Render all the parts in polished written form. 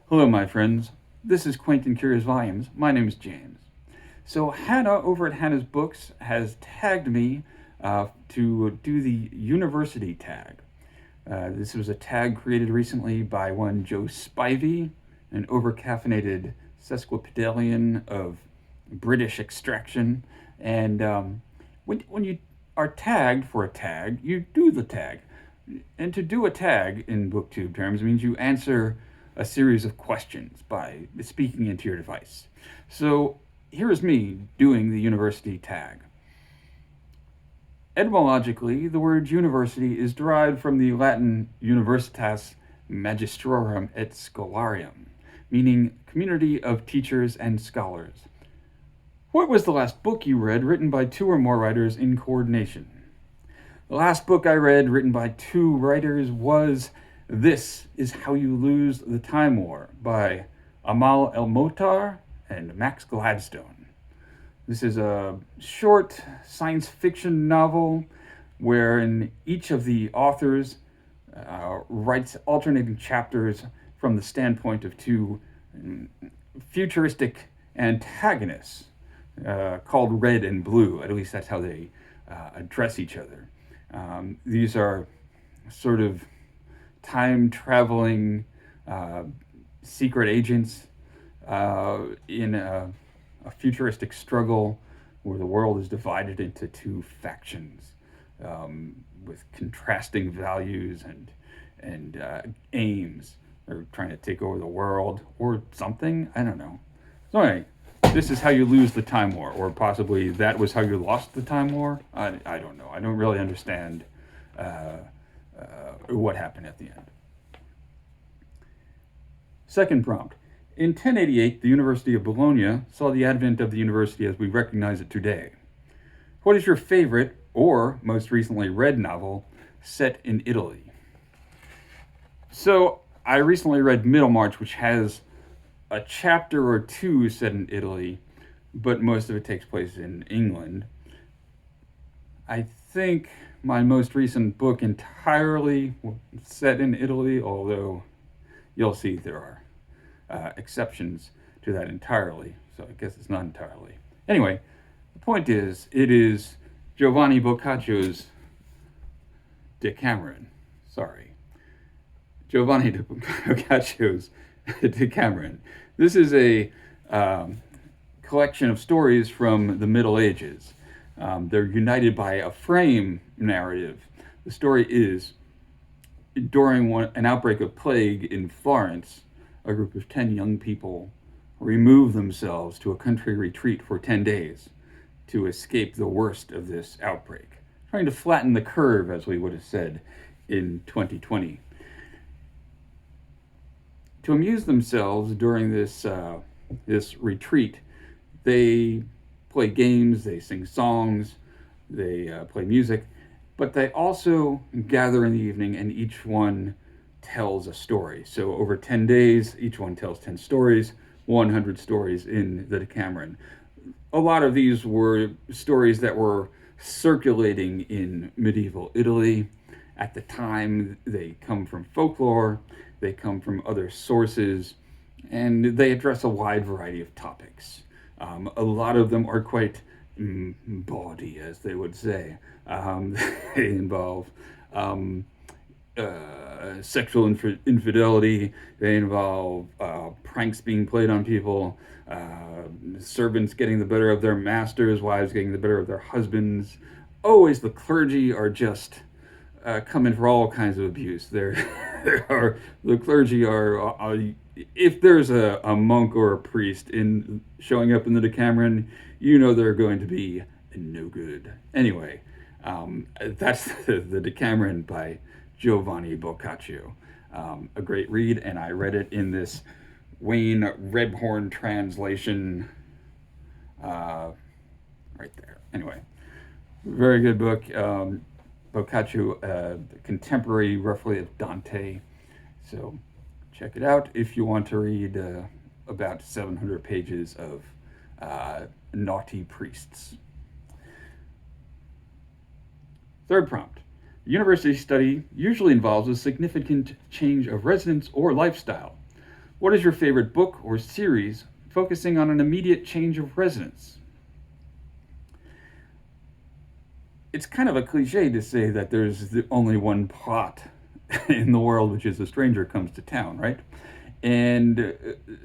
Hello, my friends. This is Quaint and Curious Volumes. My name is James. So, Hannah over at Hannah's Books has tagged me to do the university tag. This was a tag created recently by one Joe Spivey, an overcaffeinated sesquipedalian of British extraction. And when you are tagged for a tag, you do the tag. And to do a tag in booktube terms means you answer a series of questions by speaking into your device. So here is me doing the university tag. Etymologically, the word university is derived from the Latin universitas magistrorum et scholarium, meaning community of teachers and scholars. What was the last book you read written by two or more writers in coordination? The last book I read written by two writers was This Is How You Lose the Time War by Amal El-Motar and Max Gladstone. This is a short science fiction novel wherein each of the authors writes alternating chapters from the standpoint of two futuristic antagonists called Red and Blue. At least that's how they address each other. These are sort of time-traveling secret agents in a futuristic struggle where the world is divided into two factions with contrasting values and aims. They're trying to take over the world or something. I don't know. So anyway, this is how you lose the time war, or possibly that was how you lost the time war. I don't know. I don't really understand what happened at the end. Second prompt. In 1088, the University of Bologna saw the advent of the university as we recognize it today. What is your favorite, or most recently read novel, set in Italy? So, I recently read Middlemarch, which has a chapter or two set in Italy, but most of it takes place in England. I think my most recent book entirely set in Italy, although you'll see there are exceptions to that entirely, so I guess it's not entirely. Anyway, the point is, it is Giovanni Boccaccio's Decameron. Sorry. Giovanni Boccaccio's Decameron. This is a collection of stories from the Middle Ages. They're united by a frame narrative. The story is during an outbreak of plague in Florence, a group of 10 young people remove themselves to a country retreat for 10 days to escape the worst of this outbreak, trying to flatten the curve, as we would have said in 2020. To amuse themselves during this retreat, they play games, they sing songs, they play music, but they also gather in the evening and each one tells a story. So over 10 days, each one tells 10 stories, 100 stories in the Decameron. A lot of these were stories that were circulating in medieval Italy. At the time, they come from folklore, they come from other sources, and they address a wide variety of topics. A lot of them are quite bawdy, as they would say. They involve sexual infidelity, they involve pranks being played on people, servants getting the better of their masters, wives getting the better of their husbands. Always the clergy are just coming for all kinds of abuse. The clergy are if there's a monk or a priest showing up in the Decameron, you know they're going to be no good. Anyway, that's the Decameron by Giovanni Boccaccio. A great read, and I read it in this Wayne Redhorn translation right there. Anyway, very good book. Boccaccio, contemporary roughly of Dante. So check it out if you want to read about 700 pages of naughty priests. Third prompt. University study usually involves a significant change of residence or lifestyle. What is your favorite book or series focusing on an immediate change of residence? It's kind of a cliche to say that there's only one plot in the world, which is a stranger comes to town, right? And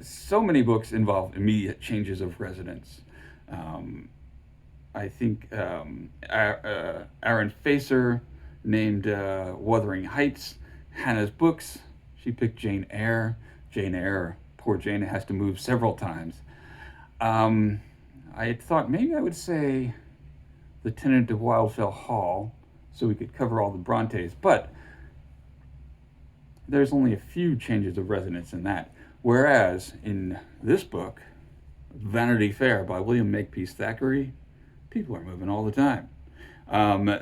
so many books involve immediate changes of residence. Um, I think Aaron Facer named Wuthering Heights Hannah's books. She picked Jane Eyre. Jane Eyre, poor Jane, has to move several times. Um, I had thought maybe I would say The Tenant of Wildfell Hall, so we could cover all the Brontes, but there's only a few changes of residence in that. Whereas in this book, Vanity Fair by William Makepeace Thackeray, people are moving all the time.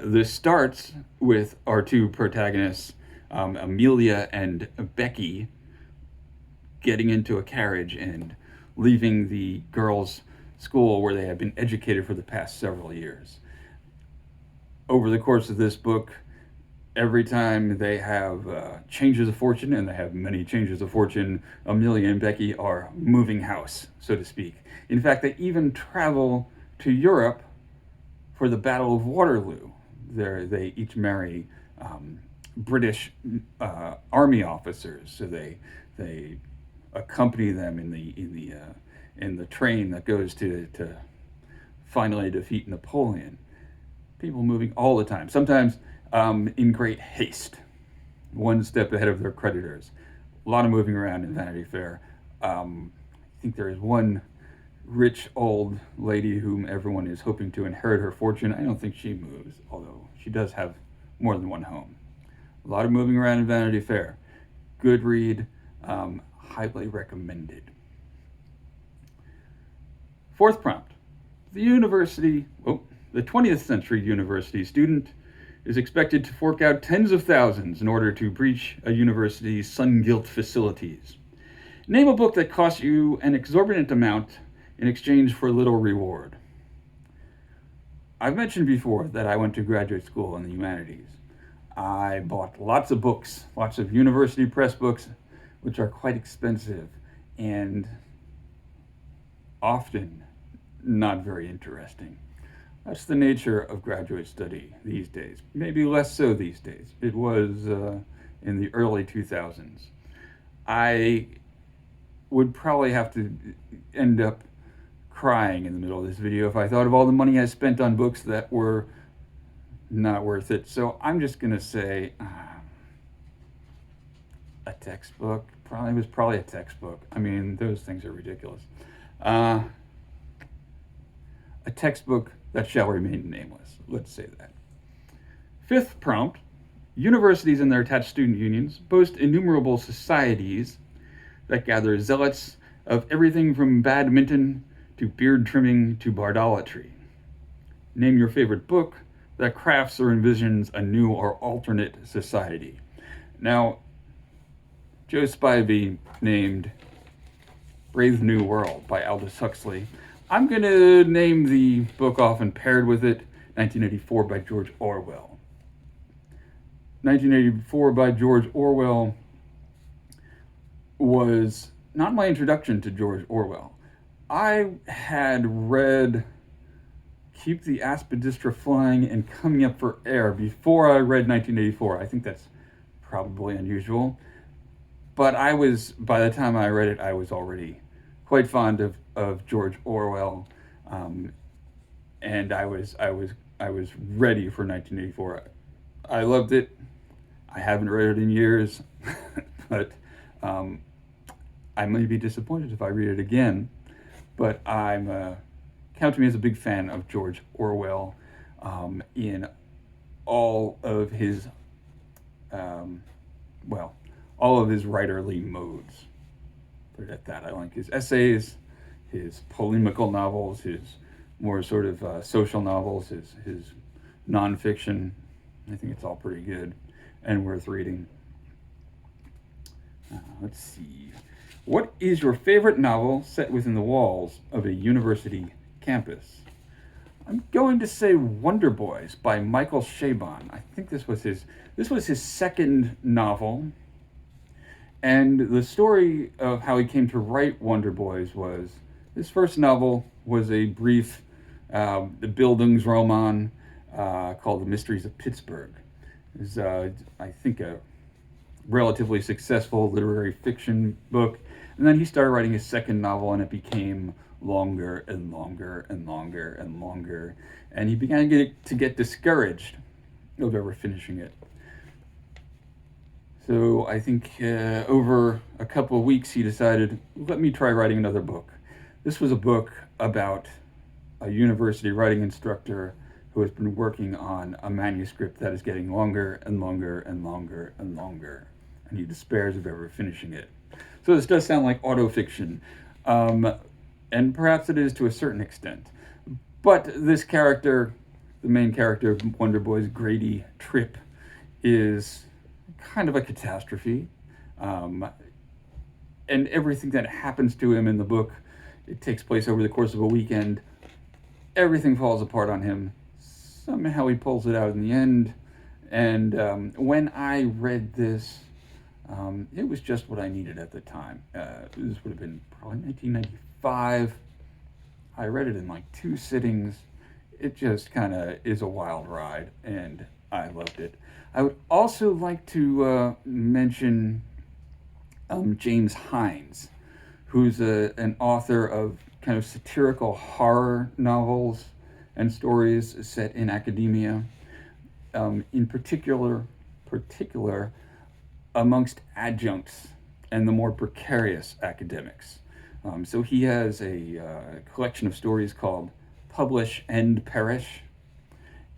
This starts with our two protagonists, Amelia and Becky, getting into a carriage and leaving the girls' school where they have been educated for the past several years. Over the course of this book, every time they have changes of fortune, and they have many changes of fortune, Amelia and Becky are moving house, so to speak. In fact, they even travel to Europe for the Battle of Waterloo. They each marry British army officers, so they accompany them in the train that goes to finally defeat Napoleon. People moving all the time, sometimes in great haste, one step ahead of their creditors. A lot of moving around in Vanity Fair. I think there is one rich old lady whom everyone is hoping to inherit her fortune. I don't think she moves, although she does have more than one home. A lot of moving around in Vanity Fair. Good read, highly recommended. Fourth prompt. The 20th century university student is expected to fork out tens of thousands in order to breach a university's sun-gilt facilities. Name a book that costs you an exorbitant amount in exchange for little reward. I've mentioned before that I went to graduate school in the humanities. I bought lots of books, lots of university press books, which are quite expensive and often not very interesting. That's the nature of graduate study these days. Maybe less so these days. It was in the early 2000s. I would probably have to end up crying in the middle of this video if I thought of all the money I spent on books that were not worth it. So I'm just going to say a textbook. Probably a textbook. I mean, those things are ridiculous. A textbook that shall remain nameless. Let's say that. Fifth prompt. Universities and their attached student unions boast innumerable societies that gather zealots of everything from badminton to beard trimming to bardolatry. Name your favorite book that crafts or envisions a new or alternate society. Now, Joe Spivey named Brave New World by Aldous Huxley. I'm going to name the book often paired with it, 1984 by George Orwell. 1984 by George Orwell was not my introduction to George Orwell. I had read Keep the Aspidistra Flying and Coming Up for Air before I read 1984. I think that's probably unusual. But by the time I read it, I was already quite fond of George Orwell, and I was ready for 1984. I loved it. I haven't read it in years, but I may be disappointed if I read it again. But count me as a big fan of George Orwell in all of his all of his writerly modes. Put it at that. I like his essays, his polemical novels, his more sort of social novels, his nonfiction. I think it's all pretty good and worth reading. Let's see. What is your favorite novel set within the walls of a university campus? I'm going to say Wonder Boys by Michael Chabon. I think this was his second novel. And the story of how he came to write Wonder Boys was his first novel was a brief Bildungsroman called The Mysteries of Pittsburgh. It was, I think, a relatively successful literary fiction book. And then he started writing his second novel, and it became longer and longer and longer and longer. And he began to get discouraged of ever finishing it. So I think over a couple of weeks, he decided, let me try writing another book. This was a book about a university writing instructor who has been working on a manuscript that is getting longer and longer and longer and longer, and he despairs of ever finishing it. So this does sound like autofiction, and perhaps it is to a certain extent. But this character, the main character of Wonder Boy's, Grady Tripp, is kind of a catastrophe. And everything that happens to him in the book, it takes place over the course of a weekend. Everything falls apart on him. Somehow he pulls it out in the end. And when I read this, it was just what I needed at the time. This would have been probably 1995. I read it in like 2 sittings. It just kind of is a wild ride, and I loved it. I would also like to mention James Hines, who's an author of kind of satirical horror novels and stories set in academia, in particular amongst adjuncts and the more precarious academics. So he has a collection of stories called Publish and Perish,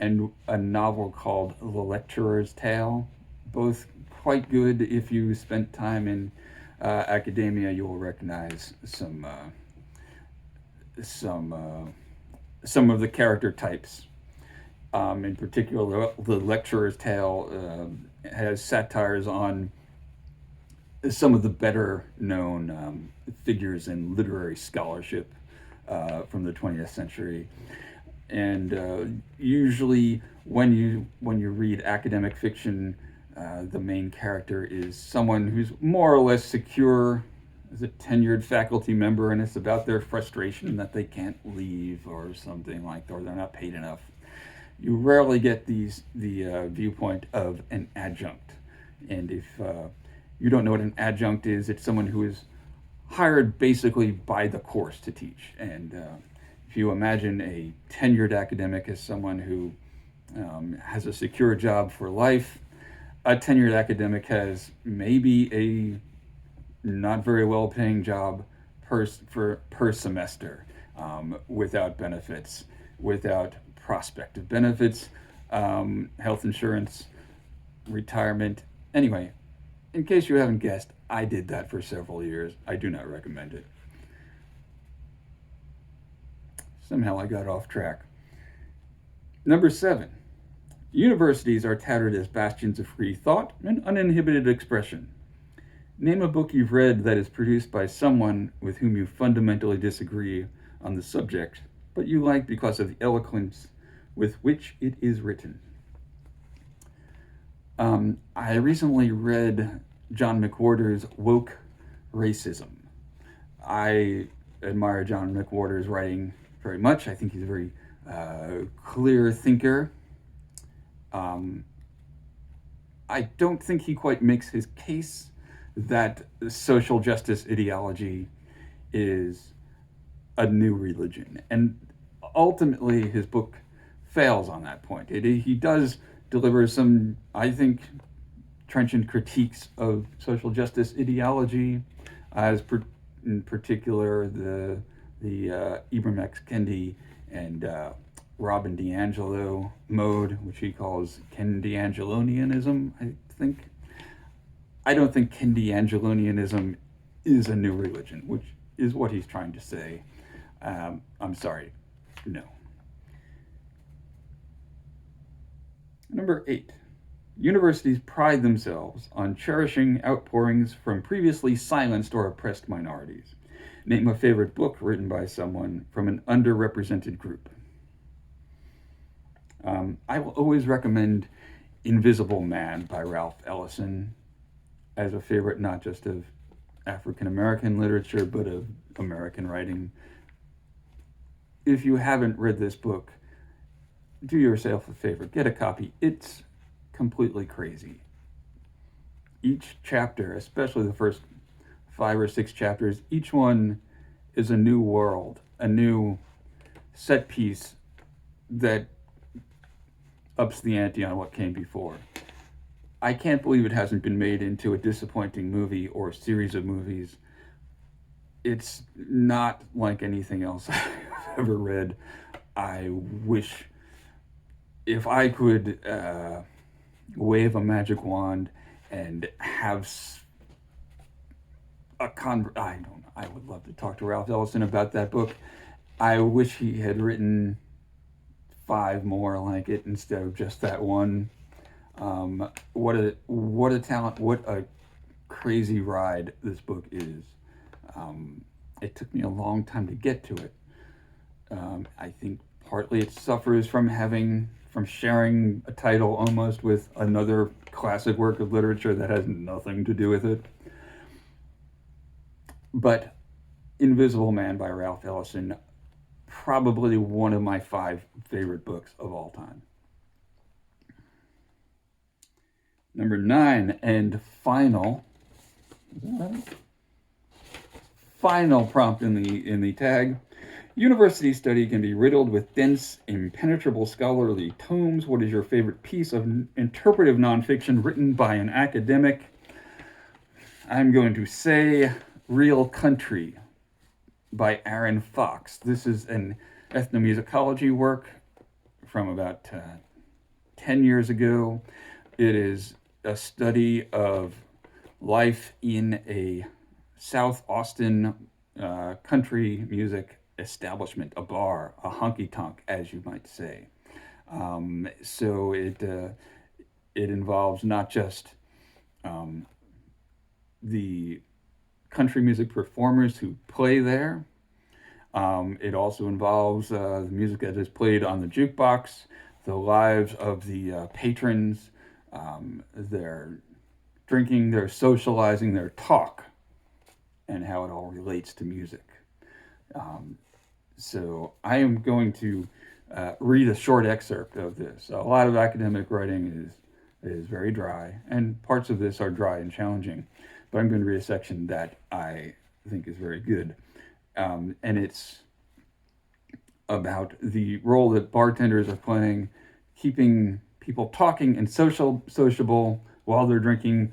and a novel called The Lecturer's Tale. Both quite good. If you spent time in academia, you will recognize some of the character types. In particular, The Lecturer's Tale has satires on some of the better known figures in literary scholarship from the 20th century. And usually, when you read academic fiction, the main character is someone who's more or less secure as a tenured faculty member, and it's about their frustration that they can't leave or something like that, or they're not paid enough. You rarely get the viewpoint of an adjunct, and if you don't know what an adjunct is, it's someone who is hired basically by the course to teach. And if you imagine a tenured academic as someone who has a secure job for life, a tenured academic has maybe a not very well paying job per semester, without benefits, without prospective benefits, health insurance, retirement. Anyway, in case you haven't guessed, I did that for several years. I do not recommend it. Somehow I got off track. Number 7. Universities are touted as bastions of free thought and uninhibited expression. Name a book you've read that is produced by someone with whom you fundamentally disagree on the subject, but you like because of the eloquence with which it is written. I recently read John McWhorter's Woke Racism. I admire John McWhorter's writing very much. I think he's a very clear thinker. I don't think he quite makes his case that social justice ideology is a new religion. And ultimately, his book fails on that point. He does deliver some, I think, trenchant critiques of social justice ideology, in particular the Ibram X. Kendi and Robin DiAngelo mode, which he calls Kendiangelonianism, I think. I don't think Kendiangelonianism is a new religion, which is what he's trying to say. I'm sorry, no. Number 8. Universities pride themselves on cherishing outpourings from previously silenced or oppressed minorities. Name a favorite book written by someone from an underrepresented group. I will always recommend Invisible Man by Ralph Ellison. as a favorite, not just of African American literature, but of American writing. If you haven't read this book, do yourself a favor, get a copy. It's completely crazy. Each chapter, especially the first 5 or 6 chapters, each one is a new world, a new set piece that ups the ante on what came before. I can't believe it hasn't been made into a disappointing movie or a series of movies. It's not like anything else I've ever read. I wish if I could wave a magic wand and have I don't know. I would love to talk to Ralph Ellison about that book. I wish he had written 5 more like it instead of just that one. What a talent! What a crazy ride this book is. It took me a long time to get to it. I think partly it suffers from sharing a title almost with another classic work of literature that has nothing to do with it. But Invisible Man by Ralph Ellison, probably one of my 5 favorite books of all time. Number 9 and final prompt in the tag. University study can be riddled with dense, impenetrable scholarly tomes. What is your favorite piece of interpretive nonfiction written by an academic? I'm going to say Real Country by Aaron Fox. This is an ethnomusicology work from about 10 years ago. It is a study of life in a South Austin country music establishment, a bar, a honky-tonk, as you might say. So it involves not just the country music performers who play there. It also involves the music that is played on the jukebox, the lives of the patrons, their drinking, their socializing, their talk, and how it all relates to music. So I am going to read a short excerpt of this. A lot of academic writing is very dry, and parts of this are dry and challenging. But I'm going to read a section that I think is very good. And it's about the role that bartenders are playing, keeping people talking and sociable while they're drinking,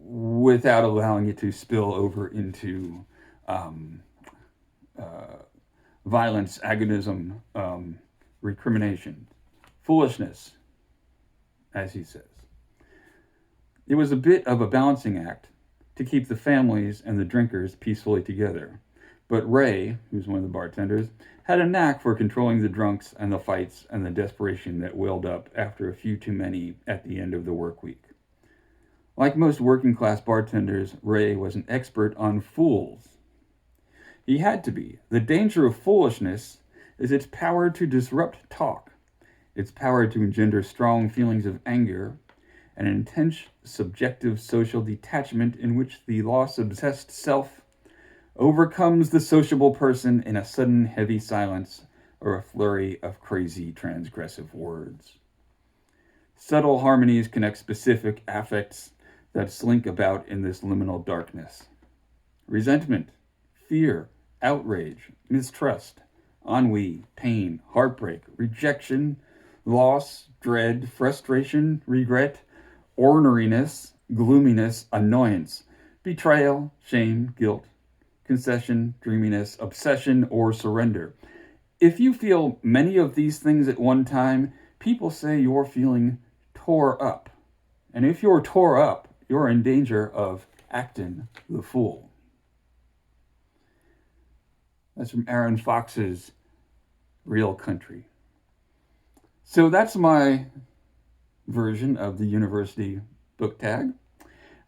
without allowing it to spill over into violence, agonism, recrimination, foolishness, as he says. It was a bit of a balancing act to keep the families and the drinkers peacefully together. But Ray, who's one of the bartenders, had a knack for controlling the drunks and the fights and the desperation that welled up after a few too many at the end of the work week. Like most working class bartenders, Ray was an expert on fools. He had to be. The danger of foolishness is its power to disrupt talk, its power to engender strong feelings of anger, an intense subjective social detachment in which the loss-obsessed self overcomes the sociable person in a sudden heavy silence or a flurry of crazy transgressive words. Subtle harmonies connect specific affects that slink about in this liminal darkness. Resentment, fear, outrage, mistrust, ennui, pain, heartbreak, rejection, loss, dread, frustration, regret, orneriness, gloominess, annoyance, betrayal, shame, guilt, concession, dreaminess, obsession, or surrender. If you feel many of these things at one time, people say you're feeling tore up. And if you're tore up, you're in danger of acting the fool. That's from Aaron Fox's Real Country. So that's my version of the university book tag.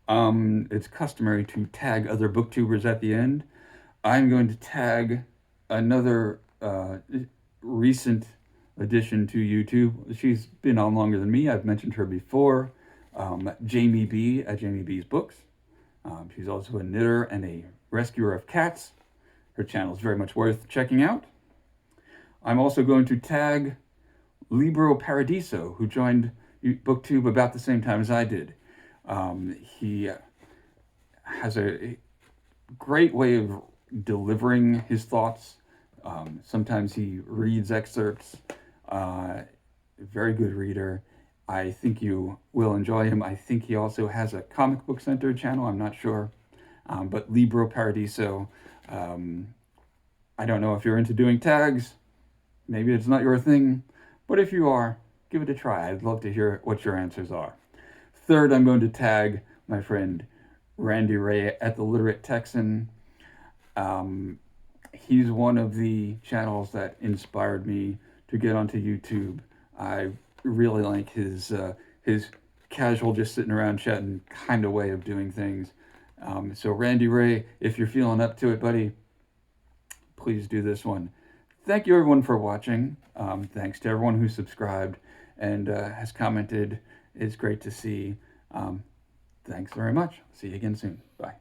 It's customary to tag other booktubers at the end. I'm going to tag another recent addition to YouTube. She's been on longer than me. I've mentioned her before. Jamie B at Jamie B's Books. She's also a knitter and a rescuer of cats. Her channel is very much worth checking out. I'm also going to tag Libro Paradiso, who joined BookTube about the same time as I did. He has a great way of delivering his thoughts. Sometimes he reads excerpts. Very good reader. I think you will enjoy him. I think he also has a comic book center channel. I'm not sure. But Libro Paradiso. I don't know if you're into doing tags. Maybe it's not your thing. But if you are, give it a try. I'd love to hear what your answers are. Third, I'm going to tag my friend Randy Ray at the Literate Texan. He's one of the channels that inspired me to get onto YouTube. I really like his casual, just sitting around chatting kind of way of doing things. So Randy Ray, if you're feeling up to it, buddy, please do this one. Thank you everyone for watching. Thanks to everyone who subscribed and has commented. It's great to see. Thanks very much. See you again soon. Bye.